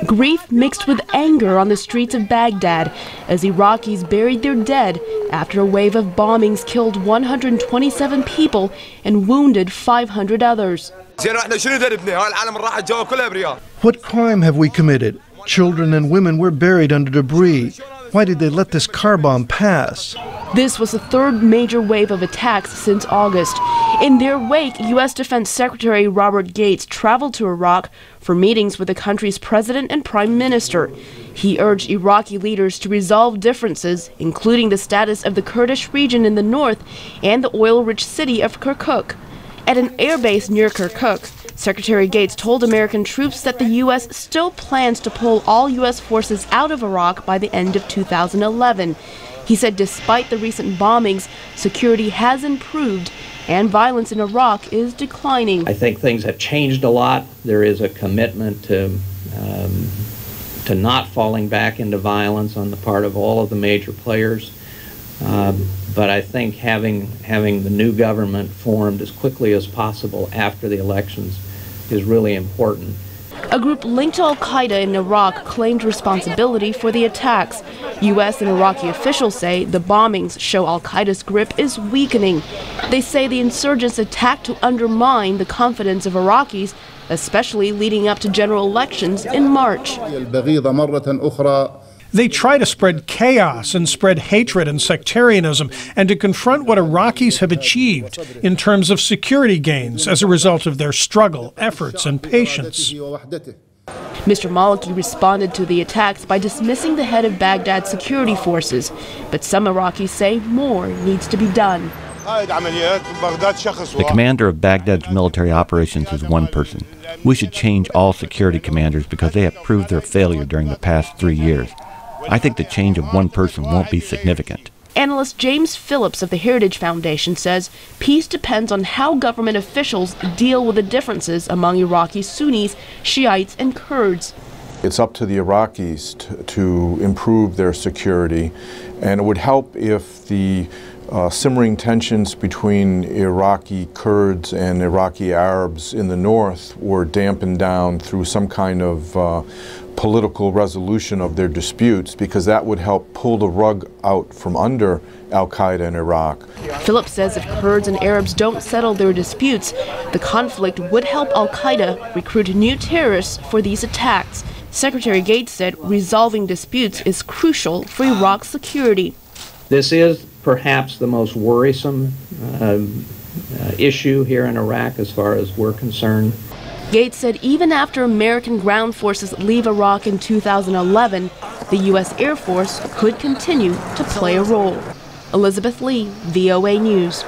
Grief mixed with anger on the streets of Baghdad as Iraqis buried their dead after a wave of bombings killed 127 people and wounded 500 others. What crime have we committed? Children and women were buried under debris. Why did they let this car bomb pass? This was the third major wave of attacks since August. In their wake, U.S. Defense Secretary Robert Gates traveled to Iraq for meetings with the country's president and prime minister. He urged Iraqi leaders to resolve differences, including the status of the Kurdish region in the north and the oil-rich city of Kirkuk. At an airbase near Kirkuk, Secretary Gates told American troops that the U.S. still plans to pull all U.S. forces out of Iraq by the end of 2011. He said despite the recent bombings, security has improved and violence in Iraq is declining. I think things have changed a lot. There is a commitment to not falling back into violence on the part of all of the major players. But I think having the new government formed as quickly as possible after the elections is really important. A group linked to al-Qaida in Iraq claimed responsibility for the attacks. U.S. and Iraqi officials say the bombings show al-Qaeda's grip is weakening. They say the insurgents attacked to undermine the confidence of Iraqis, especially leading up to general elections in March. They try to spread chaos and spread hatred and sectarianism and to confront what Iraqis have achieved in terms of security gains as a result of their struggle, efforts, and patience. Mr. Maliki responded to the attacks by dismissing the head of Baghdad's security forces, but some Iraqis say more needs to be done. The commander of Baghdad's military operations is one person. We should change all security commanders because they have proved their failure during the past 3 years. I think the change of one person won't be significant. Analyst James Phillips of the Heritage Foundation says peace depends on how government officials deal with the differences among Iraqi Sunnis, Shiites, and Kurds. It's up to the Iraqis to improve their security, and it would help if the simmering tensions between Iraqi Kurds and Iraqi Arabs in the north were dampened down through some kind of political resolution of their disputes, because that would help pull the rug out from under al-Qaeda in Iraq. Phillips says if Kurds and Arabs don't settle their disputes, the conflict would help al-Qaeda recruit new terrorists for these attacks. Secretary Gates said resolving disputes is crucial for Iraq's security. This is perhaps the most worrisome issue here in Iraq as far as we're concerned. Gates said even after American ground forces leave Iraq in 2011, the U.S. Air Force could continue to play a role. Elizabeth Lee, VOA News.